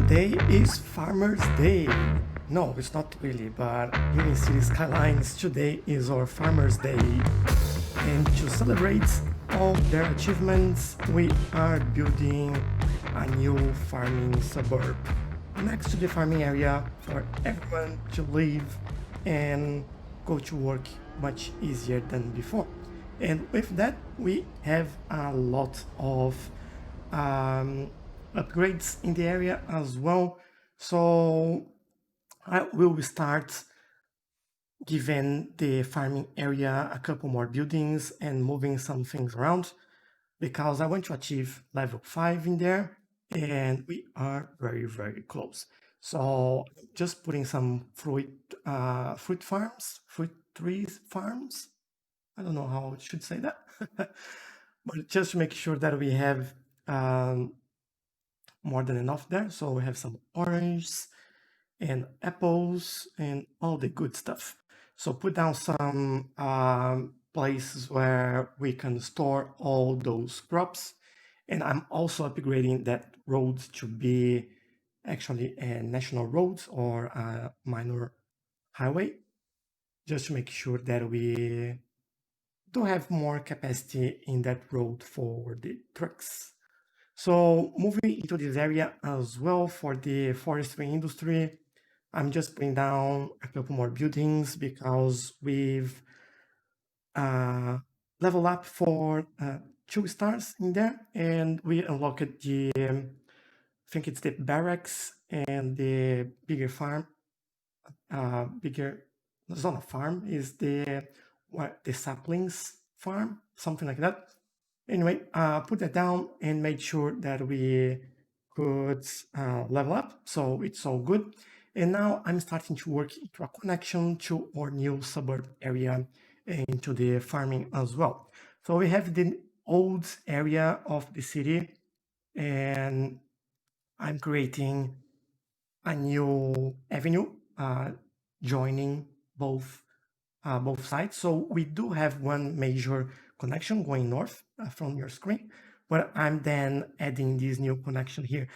Today is Farmer's Day. No, it's not really, but here in Cities Skylines, today is our Farmer's Day. And to celebrate all their achievements, we are building a new farming suburb next to the farming area for everyone to live and go to work much easier than before. And with that, we have a lot of upgrades in the area as well. So I will start giving the farming area a couple more buildings and moving some things around because I want to achieve level 5 in there and we are very, very close. So just putting some fruit farms, fruit trees farms. I don't know how I should say that, but just to make sure that we have more than enough there. So we have some oranges and apples and all the good stuff. So put down some places where we can store all those crops. And I'm also upgrading that road to be actually a national road or a minor highway, just to make sure that we do have more capacity in that road for the trucks. So moving into this area as well for the forestry industry, I'm just putting down a couple more buildings because we've leveled up for 2 stars in there and we unlocked the, I think it's the barracks and the bigger farm, it's not a farm, is the saplings farm, something like that. Anyway, put that down and made sure that we could level up. So it's all good. And now I'm starting to work into a connection to our new suburb area and to the farming as well. So we have the old area of the city and I'm creating a new avenue joining both sides. So we do have one major connection going north from your screen, but I'm then adding this new connection here.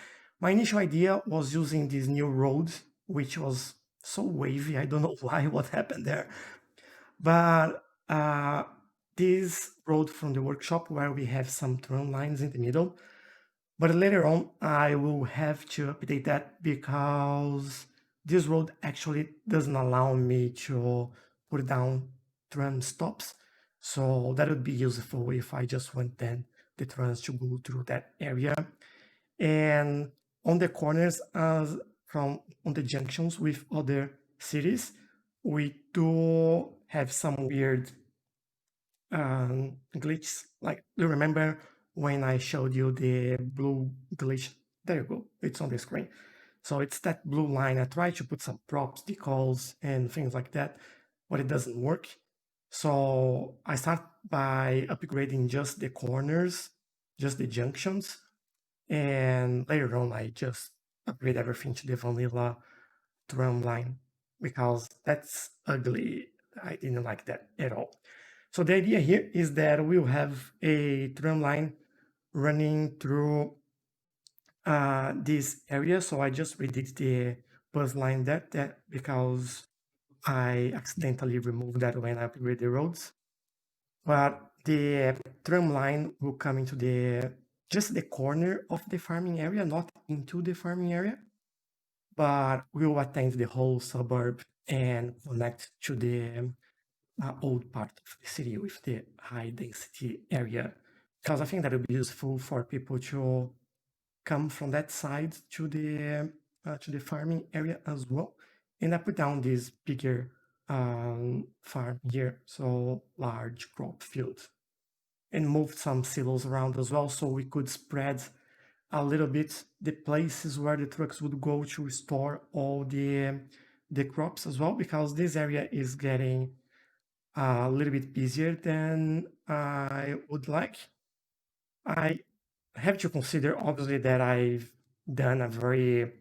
My initial idea was using this new road, which was so wavy. I don't know why, what happened there. But this road from the workshop where we have some tram lines in the middle, but later on, I will have to update that because this road actually doesn't allow me to put down tram stops. So that would be useful if I just want then the trams to go through that area. And on the corners, on the junctions with other cities, we do have some weird glitches. Like, do you remember when I showed you the blue glitch? There you go, it's on the screen. So it's that blue line. I tried to put some props, decals, and things like that, but it doesn't work. So I start by upgrading just the corners, just the junctions, and later on I just upgrade everything to the vanilla tram line because that's ugly. I didn't like that at all. So the idea here is that we'll have a tram line running through this area. So I just redid the bus line there because I accidentally removed that when I upgraded the roads. But the tram line will come into just the corner of the farming area, not into the farming area, but will attend the whole suburb and connect to the old part of the city with the high density area. Because I think that would be useful for people to come from that side to the farming area as well. And I put down this bigger farm here, so large crop field, and moved some silos around as well so we could spread a little bit the places where the trucks would go to store all the crops as well, because this area is getting a little bit busier than I would like. I have to consider obviously that I've done a very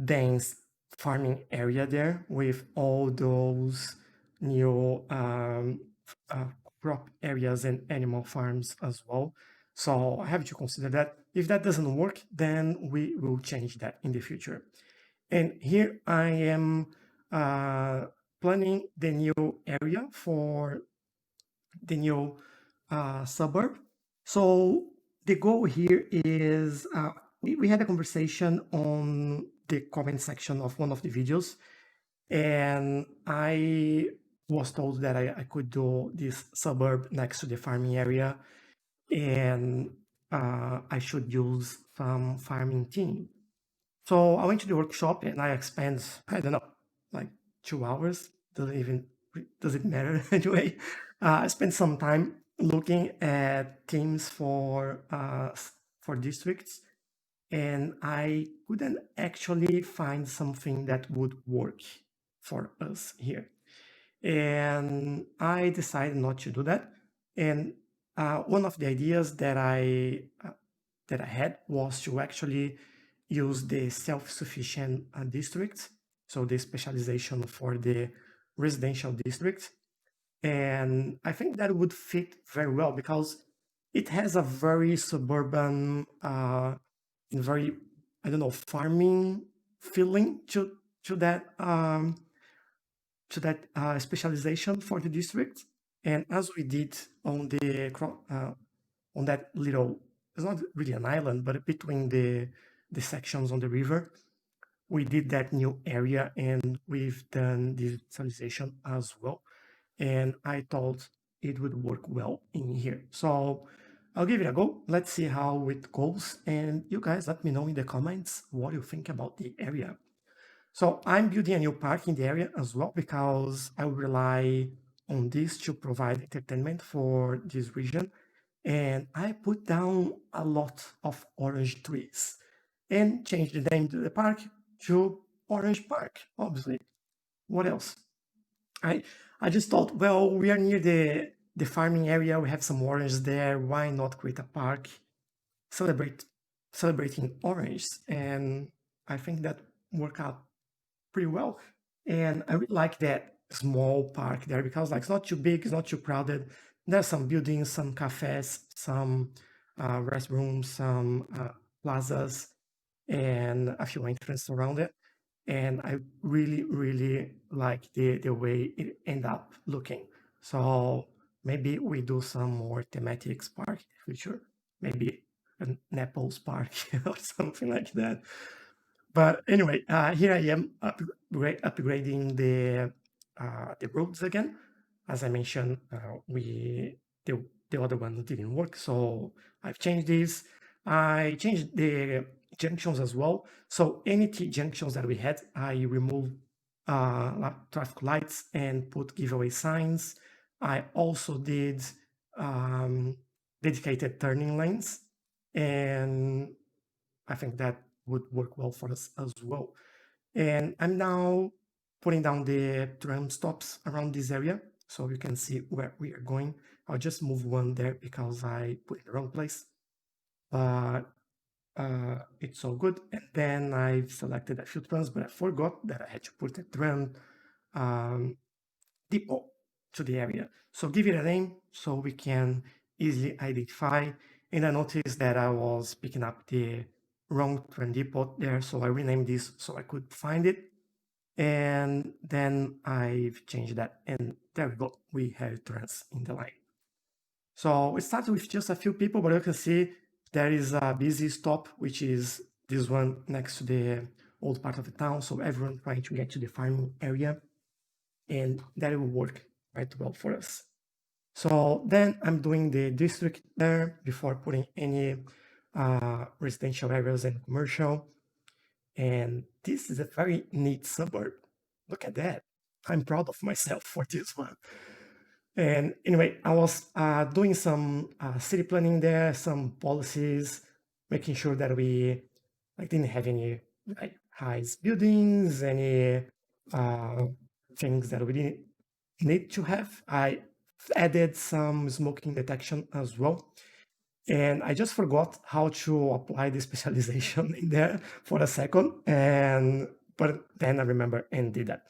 dense farming area there with all those new crop areas and animal farms as well. So I have to consider that. If that doesn't work, then we will change that in the future. And here I am uh, planning the new area for the new suburb. So the goal here is we had a conversation on the comment section of one of the videos, and I was told that I could do this suburb next to the farming area, and I should use some farming team. So I went to the workshop and I spent, I don't know, like 2 hours. Does it matter anyway? I spent some time looking at teams for districts, and I couldn't actually find something that would work for us here. And I decided not to do that. And one of the ideas that I had was to actually use the self-sufficient district, so the specialization for the residential district. And I think that would fit very well because it has a very suburban, very, I don't know, farming feeling to that specialization for the district. And as we did on that little, it's not really an island, but between the sections on the river, we did that new area and we've done digitalization as well. And I thought it would work well in here. So I'll give it a go. Let's see how it goes. And you guys let me know in the comments what you think about the area. So I'm building a new park in the area as well because I will rely on this to provide entertainment for this region. And I put down a lot of orange trees and changed the name to the park to Orange Park, obviously. What else? I I just thought, well, we are near the farming area, we have some orange there, why not create a park celebrate celebrating orange? And I think that worked out pretty well. And I really like that small park there because like it's not too big, it's not too crowded. There's some buildings, some cafes, some restrooms, some plazas, and a few entrances around it. And I really, really like the way it end up looking. So maybe we do some more thematics park in the future. Maybe an Naples park or something like that. But anyway, here I am upgrading the roads again. As I mentioned, the other one didn't work, so I've changed this. I changed the junctions as well. So any T junctions that we had, I removed traffic lights and put giveaway signs. I also did dedicated turning lanes, and I think that would work well for us as well. And I'm now putting down the tram stops around this area so you can see where we are going. I'll just move one there because I put it in the wrong place. But it's all good. And then I've selected a few trams, but I forgot that I had to put a tram depot to the area. So give it a name so we can easily identify. And I noticed that I was picking up the wrong tram depot there, so I renamed this so I could find it. And then I've changed that, and there we go. We have trams in the line. So it started with just a few people, but you can see there is a busy stop, which is this one next to the old part of the town. So everyone trying to get to the farming area, and that will work quite well for us. So then I'm doing the district there before putting any residential areas and commercial. And this is a very neat suburb. Look at that. I'm proud of myself for this one. And anyway, I was doing some city planning there, some policies, making sure that we didn't have any high buildings, any things that we didn't need to have. I added some smoking detection as well. And I just forgot how to apply the specialization in there for a second. But then I remember and did that.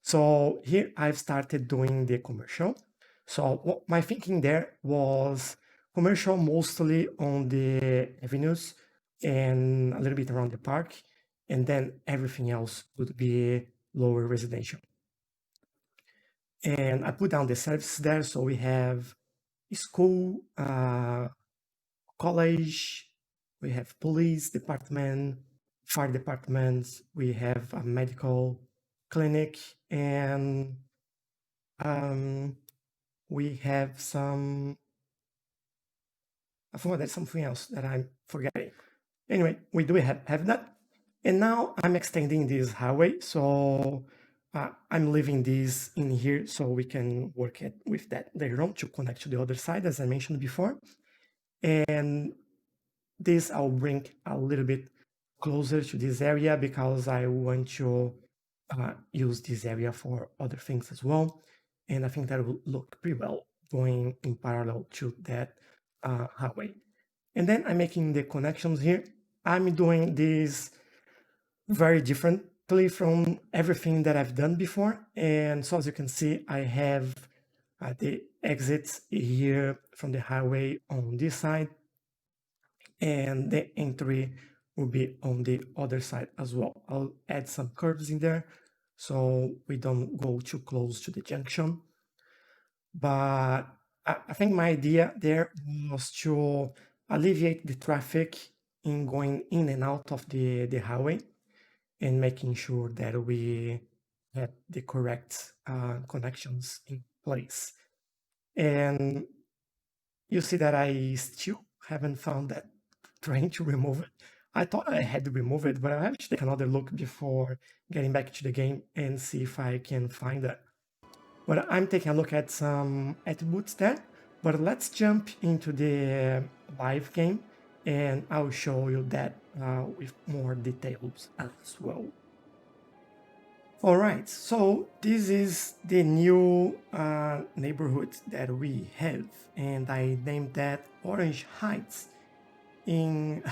So here I've started doing the commercial. So what my thinking there was commercial mostly on the avenues and a little bit around the park, and then everything else would be lower residential. And I put down the services there, so we have school, college, we have police department, fire departments, we have a medical clinic, and we have some, I forgot there's something else that I'm forgetting. Anyway, we do have that. And now I'm extending this highway. So I'm leaving this in here so we can work with that later on to connect to the other side, as I mentioned before. And this I'll bring a little bit closer to this area because I want to use this area for other things as well. And I think that will look pretty well going in parallel to that highway. And then I'm making the connections here. I'm doing this very differently from everything that I've done before. And so as you can see, I have the exits here from the highway on this side, and the entry will be on the other side as well. I'll add some curves in there so we don't go too close to the junction. But I think my idea there was to alleviate the traffic in going in and out of the highway and making sure that we have the correct connections in place. And you see that I still haven't found that trying to remove it. I thought I had to remove it, but I have to take another look before getting back to the game and see if I can find that. But I'm taking a look at some attributes there. But let's jump into the live game and I'll show you that with more details as well. All right, so this is the new neighborhood that we have, and I named that Orange Heights. In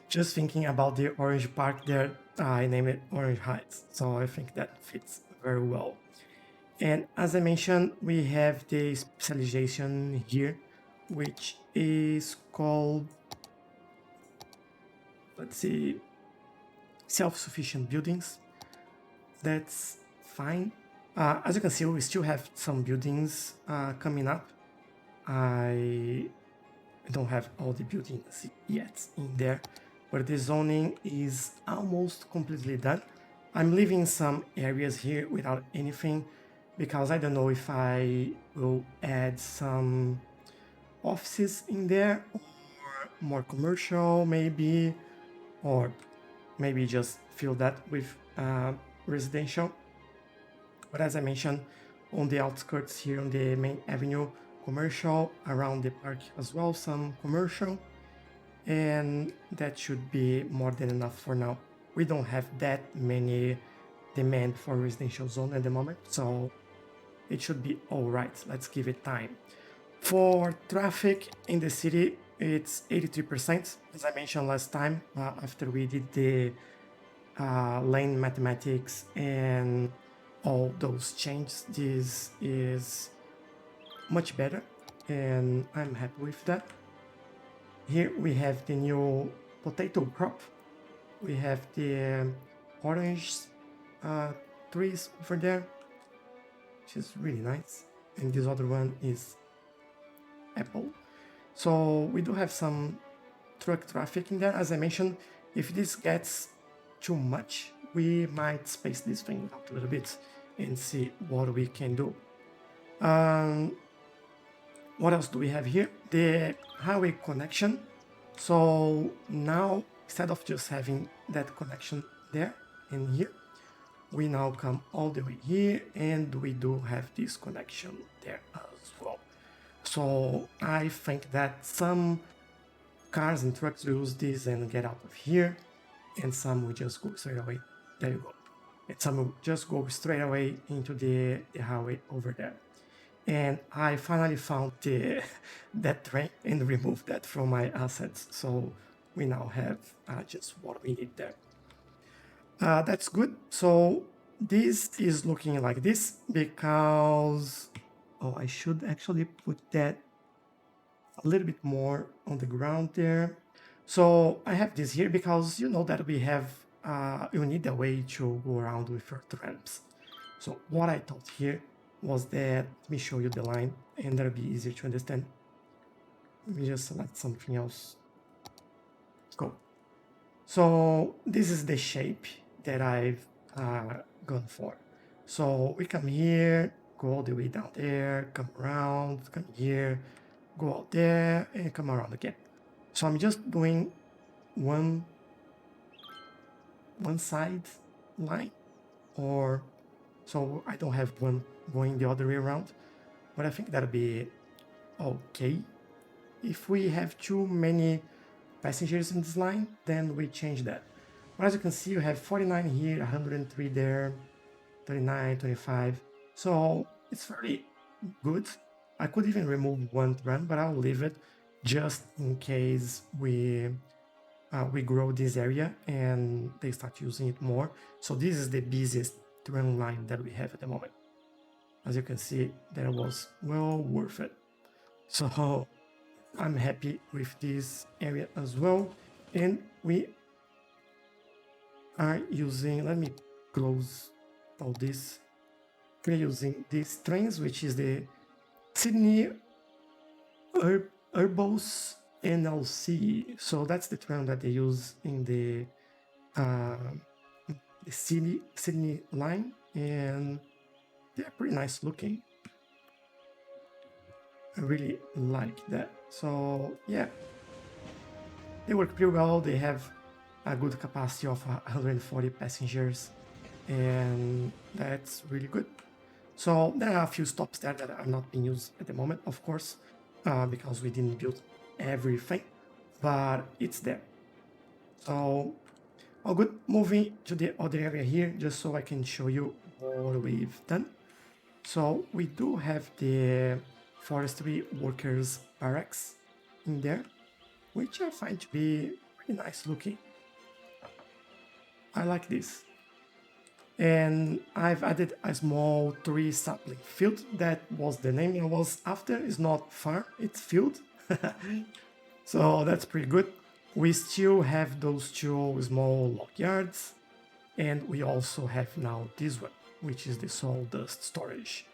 just thinking about the Orange Park there, I named it Orange Heights, so I think that fits very well. And as I mentioned, we have the specialization here, which is called, let's see, self-sufficient buildings. That's fine. As you can see, we still have some buildings coming up. I don't have all the buildings yet in there, but the zoning is almost completely done. I'm leaving some areas here without anything because I don't know if I will add some offices in there or more commercial maybe, or maybe just fill that with residential. But as I mentioned, on the outskirts here on the main avenue, commercial, around the park as well, some commercial, and that should be more than enough for now. We don't have that many demand for residential zone at the moment, so it should be all right. Let's give it time. For traffic in the city, it's 83%, as I mentioned last time, after we did the lane mathematics and all those changes. This is much better and I'm happy with that. Here we have the new potato crop. We have the orange trees over there, which is really nice, and this other one is apple. So we do have some truck traffic in there. As I mentioned, if this gets too much, we might space this thing out a little bit and see what we can do. What else do we have here? The highway connection. So now, instead of just having that connection there and here, we now come all the way here and we do have this connection there as well. So I think that some cars and trucks will use this and get out of here, and some will just go straight away. There you go. And some will just go straight away into the highway over there. And I finally found that train and removed that from my assets. So we now have just what we need there. That's good. So this is looking like this because, oh, I should actually put that a little bit more on the ground there. So I have this here because you know that we have, you need a way to go around with your ramps. So what I thought here was that, let me show you the line and that'll be easier to understand. Let me just select something else. Go. So this is the shape that I've gone for. So we come here, go all the way down there, come around, come here, go out there, and come around again. So I'm just doing one side line, or so I don't have one going the other way around, but I think that'll be okay. If we have too many passengers in this line, then we change that. But as you can see, you have 49 here, 103 there, 39, 25. So it's very good. I could even remove one run, but I'll leave it just in case we grow this area and they start using it more. So this is the busiest run line that we have at the moment. As you can see, that was well worth it. So I'm happy with this area as well. And we are using, let me close all this. We're using these trains, which is the Sydney Urbos NLC. So that's the train that they use in the Sydney line, and they're pretty nice looking. I really like that. So yeah, they work pretty well. They have a good capacity of 140 passengers, and that's really good. So there are a few stops there that are not being used at the moment, of course, because we didn't build everything, but it's there. So all good. Moving to the other area here, just so I can show you what we've done. So we do have the forestry workers barracks in there, which I find to be pretty nice looking. I like this. And I've added a small tree sapling field. That was the name I was after. It's not farm, it's field. So that's pretty good. We still have those two small log yards, and we also have now this one, which is the sawdust storage.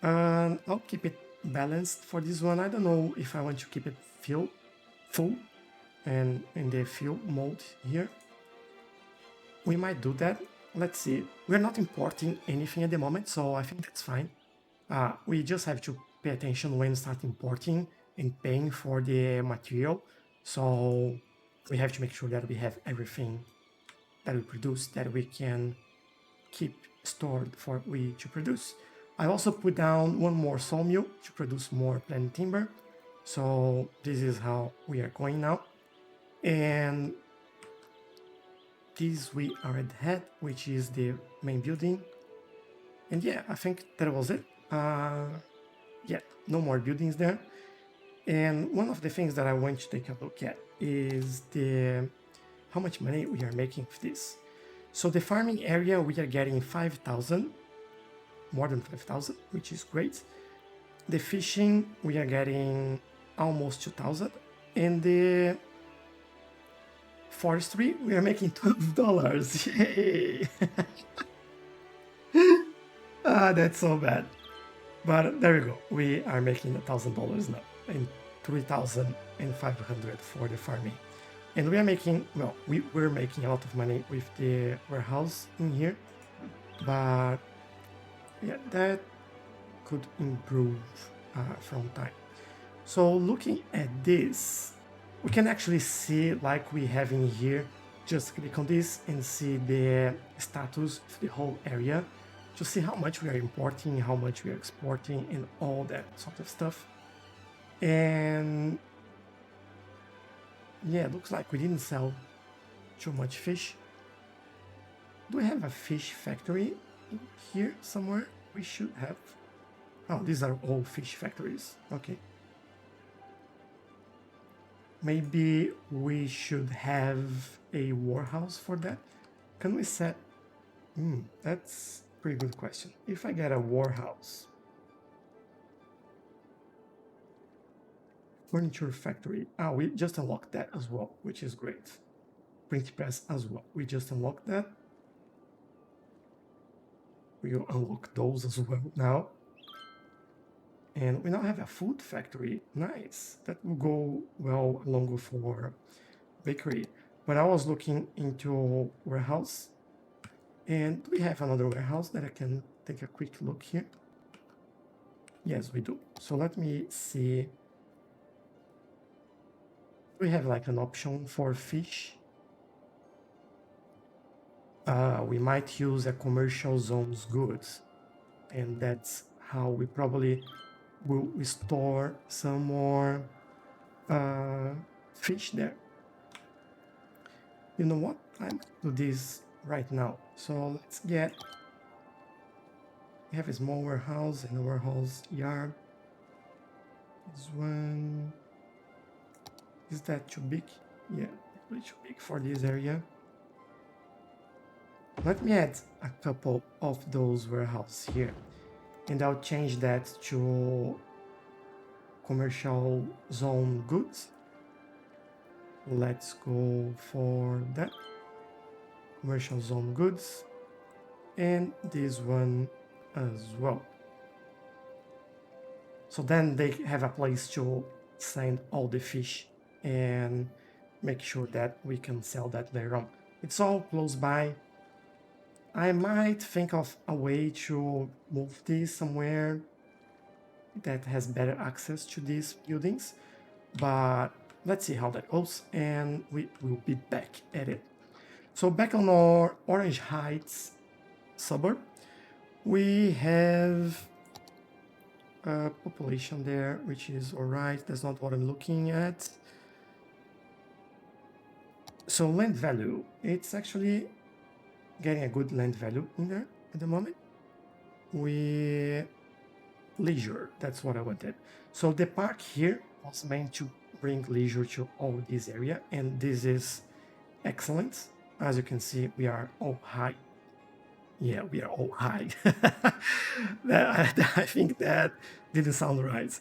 I'll keep it balanced for this one. I don't know if I want to keep it full and in the fuel mode here. We might do that. Let's see. We're not importing anything at the moment, so I think that's fine. We just have to pay attention when start importing and paying for the material. So we have to make sure that we have everything that we produce that we can keep stored for we to produce. I also put down one more sawmill to produce more plant timber. So this is how we are going now. And this we are ahead, which is the main building. And yeah, I think that was it. Yeah, no more buildings there. And one of the things that I want to take a look at is how much money we are making with this. So the farming area, we are getting 5,000, more than 5,000, which is great. The fishing, we are getting almost 2,000. And the forestry, we are making $12. Yay! That's so bad. But there we go. We are making $1,000 now, and 3,500 for the farming. And we are making, well, we're making a lot of money with the warehouse in here, but yeah, that could improve from time. So looking at this, we can actually see, like we have in here, just click on this and see the status of the whole area to see how much we are importing, how much we are exporting, and all that sort of stuff. And yeah, it looks like we didn't sell too much fish. Do we have a fish factory in here somewhere? We should have. Oh, these are all fish factories. Okay. Maybe we should have a warehouse for that. Can we set? That's a pretty good question. If I get a warehouse, furniture factory. We just unlocked that as well, which is great. Print press as well. We just unlocked that. We'll unlock those as well now. And we now have a food factory. Nice. That will go well along with our bakery. But I was looking into warehouse, and we have another warehouse that I can take a quick look here. Yes, we do. So let me see. We have like an option for fish. We might use a commercial zones goods, and that's how we probably will store some more fish there. You know what? I'm do this right now. So let's get. We have a small warehouse and a warehouse yard. This one. Is that too big? Yeah, really too big for this area. Let me add a couple of those warehouses here, and I'll change that to commercial zone goods. Let's go for that. Commercial zone goods, and this one as well. So then they have a place to send all the fish and make sure that we can sell that later on. It's all close by. I might think of a way to move this somewhere that has better access to these buildings, but let's see how that goes, and we will be back at it. So back on our Orange Heights suburb, we have a population there, which is all right. That's not what I'm looking at. So land value, it's actually getting a good land value in there at the moment. Leisure, that's what I wanted. So the park here was meant to bring leisure to all this area, and this is excellent. As you can see, we are all high. Yeah, we are all high. I think that didn't sound right.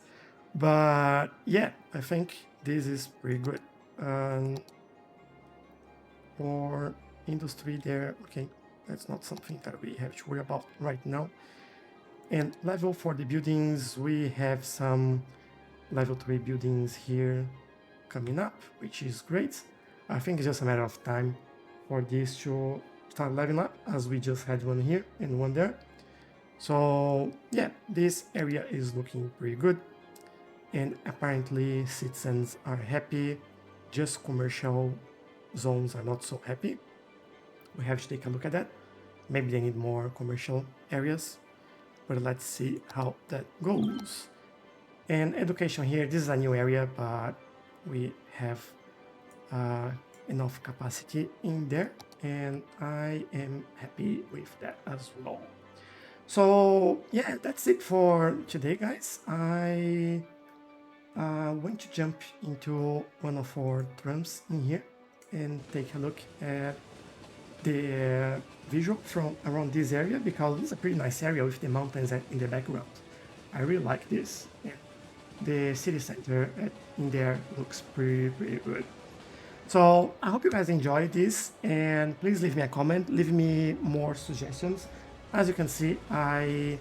But yeah, I think this is pretty good. For industry there, okay, that's not something that we have to worry about right now. And level for the buildings, we have some level 3 buildings here coming up, which is great. I think it's just a matter of time for this to start leveling up, as we just had one here and one there. So yeah, this area is looking pretty good, and apparently citizens are happy. Just commercial zones are not so happy. We have to take a look at that. Maybe they need more commercial areas, but let's see how that goes. And education here, this is a new area, but we have enough capacity in there, and I am happy with that as well. So yeah, that's it for today, guys. I want to jump into one of our trams in here and take a look at the visual from around this area, because it's a pretty nice area with the mountains in the background. I really like this. Yeah. The city center in there looks pretty good. So I hope you guys enjoyed this, and please leave me a comment, leave me more suggestions. As you can see, I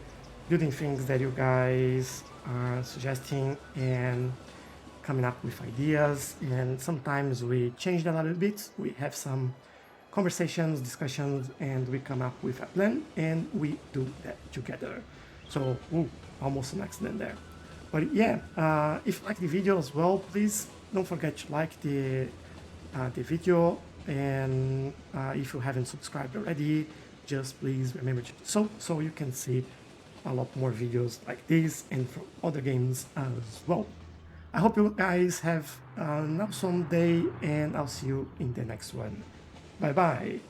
building things that you guys are suggesting and coming up with ideas, and sometimes we change that a little bit. We have some conversations, discussions, and we come up with a plan, and we do that together. So, almost an accident there. But yeah, if you like the video as well, please don't forget to like the video, and if you haven't subscribed already, just please remember to do so you can see a lot more videos like this and from other games as well. I hope you guys have an awesome day, and I'll see you in the next one. Bye bye.